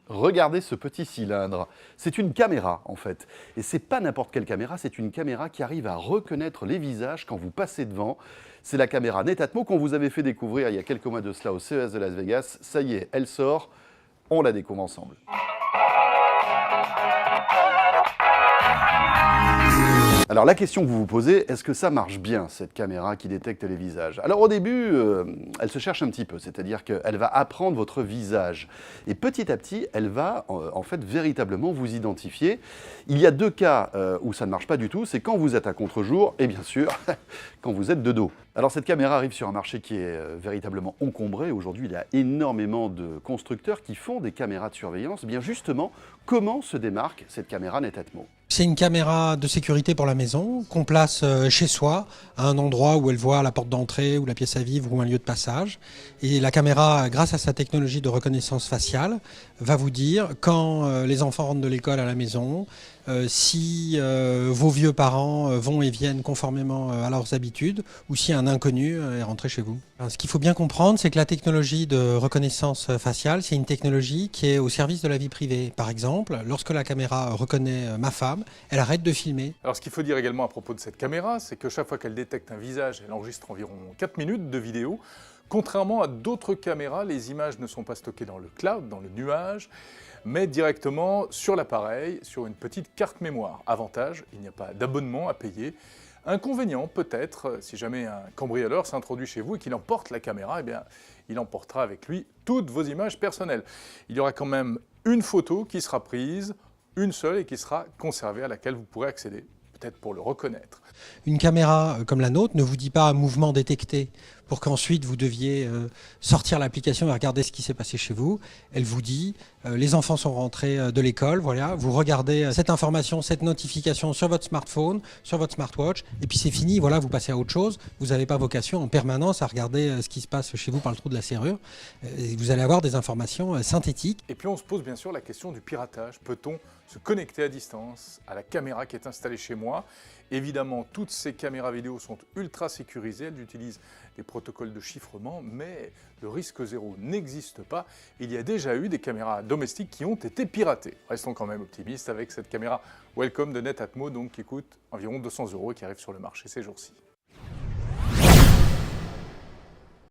Regardez ce petit cylindre. C'est une caméra en fait. Et c'est pas n'importe quelle caméra, c'est une caméra qui arrive à reconnaître les visages quand vous passez devant. C'est la caméra Netatmo qu'on vous avait fait découvrir il y a quelques mois de cela au CES de Las Vegas. Ça y est, elle sort. On la découvre ensemble. Alors la question que vous vous posez, est-ce que ça marche bien cette caméra qui détecte les visages? Alors au début, elle se cherche un petit peu, c'est-à-dire qu'elle va apprendre votre visage. Et petit à petit, elle va en fait véritablement vous identifier. Il y a deux cas où ça ne marche pas du tout, c'est quand vous êtes à contre-jour et bien sûr quand vous êtes de dos. Alors cette caméra arrive sur un marché qui est véritablement encombré. Aujourd'hui, il y a énormément de constructeurs qui font des caméras de surveillance. Eh bien justement, comment se démarque cette caméra Netatmo? C'est une caméra de sécurité pour la maison qu'on place chez soi, à un endroit où elle voit la porte d'entrée ou la pièce à vivre ou un lieu de passage. Et la caméra, grâce à sa technologie de reconnaissance faciale, va vous dire quand les enfants rentrent de l'école à la maison, si vos vieux parents vont et viennent conformément à leurs habitudes ou si un inconnu est rentré chez vous. Alors, ce qu'il faut bien comprendre, c'est que la technologie de reconnaissance faciale, c'est une technologie qui est au service de la vie privée. Par exemple, lorsque la caméra reconnaît ma femme, elle arrête de filmer. Alors ce qu'il faut dire également à propos de cette caméra, c'est que chaque fois qu'elle détecte un visage, elle enregistre environ 4 minutes de vidéo. Contrairement à d'autres caméras, les images ne sont pas stockées dans le cloud, dans le nuage, mais directement sur l'appareil, sur une petite carte mémoire. Avantage, il n'y a pas d'abonnement à payer. Inconvénient, peut-être, si jamais un cambrioleur s'introduit chez vous et qu'il emporte la caméra, eh bien, il emportera avec lui toutes vos images personnelles. Il y aura quand même une photo qui sera prise, une seule, et qui sera conservée, à laquelle vous pourrez accéder, peut-être pour le reconnaître. Une caméra comme la nôtre ne vous dit pas mouvement détecté pour qu'ensuite vous deviez sortir l'application et regarder ce qui s'est passé chez vous. Elle vous dit les enfants sont rentrés de l'école, voilà, vous regardez cette information, cette notification sur votre smartphone, sur votre smartwatch, et puis c'est fini, voilà, vous passez à autre chose. Vous n'avez pas vocation en permanence à regarder ce qui se passe chez vous par le trou de la serrure. Vous allez avoir des informations synthétiques. Et puis on se pose bien sûr la question du piratage. Peut-on se connecter à distance à la caméra qui est installée chez moi? Évidemment, toutes ces caméras vidéo sont ultra sécurisées, elles utilisent des protocoles de chiffrement, mais le risque zéro n'existe pas. Il y a déjà eu des caméras domestiques qui ont été piratées. Restons quand même optimistes avec cette caméra Welcome de Netatmo, donc, qui coûte environ 200 € et qui arrive sur le marché ces jours-ci.